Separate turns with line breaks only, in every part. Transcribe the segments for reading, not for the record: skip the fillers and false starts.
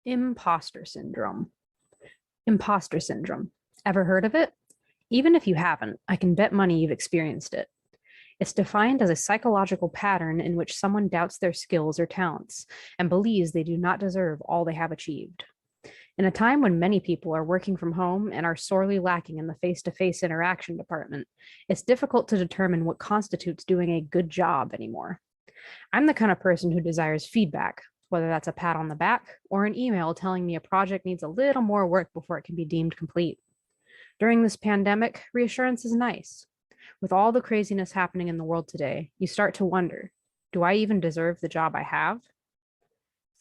Imposter syndrome. Imposter syndrome. Ever heard of it? Even if you haven't, I can bet money you've experienced it. It's defined as a psychological pattern in which someone doubts their skills or talents and believes they do not deserve all they have achieved. In a time when many people are working from home and are sorely lacking in the face-to-face interaction department, it's difficult to determine what constitutes doing a good job anymore. I'm the kind of person who desires feedback, whether that's a pat on the back or an email telling me a project needs a little more work before it can be deemed complete. During this pandemic, reassurance is nice. With all the craziness happening in the world today, you start to wonder, do I even deserve the job I have?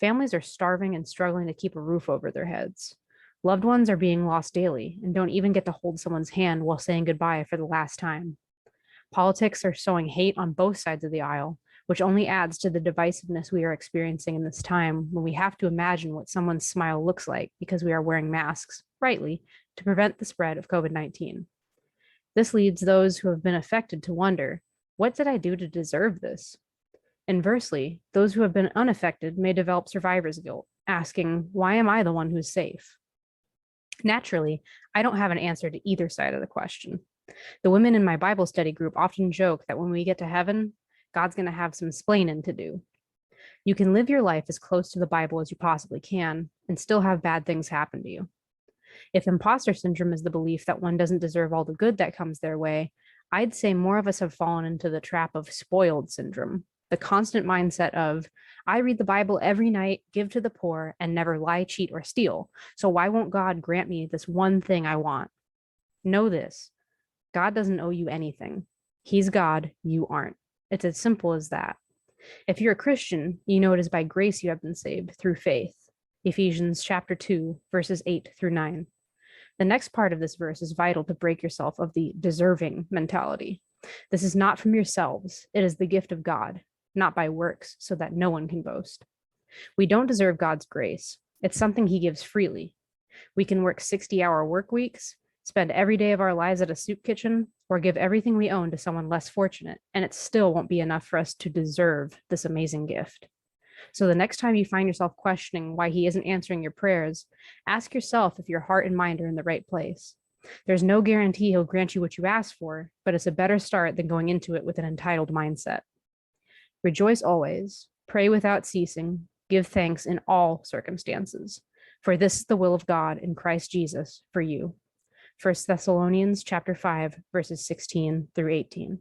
Families are starving and struggling to keep a roof over their heads. Loved ones are being lost daily and don't even get to hold someone's hand while saying goodbye for the last time. Politics are sowing hate on both sides of the aisle, which only adds to the divisiveness we are experiencing in this time when we have to imagine what someone's smile looks like because we are wearing masks, rightly, to prevent the spread of COVID-19. This leads those who have been affected to wonder, what did I do to deserve this? Inversely, those who have been unaffected may develop survivor's guilt, asking, why am I the one who's safe? Naturally, I don't have an answer to either side of the question. The women in my Bible study group often joke that when we get to heaven, God's going to have some splaining to do. You can live your life as close to the Bible as you possibly can and still have bad things happen to you. If imposter syndrome is the belief that one doesn't deserve all the good that comes their way, I'd say more of us have fallen into the trap of spoiled syndrome, the constant mindset of, I read the Bible every night, give to the poor, and never lie, cheat, or steal. So why won't God grant me this one thing I want? Know this, God doesn't owe you anything. He's God, you aren't. It's as simple as that. If you're a Christian, you know it is by grace you have been saved through faith. Ephesians chapter 2, verses 8 through 9. The next part of this verse is vital to break yourself of the deserving mentality. This is not from yourselves. It is the gift of God, not by works, so that no one can boast. We don't deserve God's grace. It's something he gives freely. We can work 60-hour work weeks, spend every day of our lives at a soup kitchen, or give everything we own to someone less fortunate, and it still won't be enough for us to deserve this amazing gift. So the next time you find yourself questioning why he isn't answering your prayers, ask yourself if your heart and mind are in the right place. There's no guarantee he'll grant you what you asked for, but it's a better start than going into it with an entitled mindset. Rejoice always, pray without ceasing, give thanks in all circumstances, for this is the will of God in Christ Jesus for you. 1 Thessalonians chapter 5, verses 16 through 18.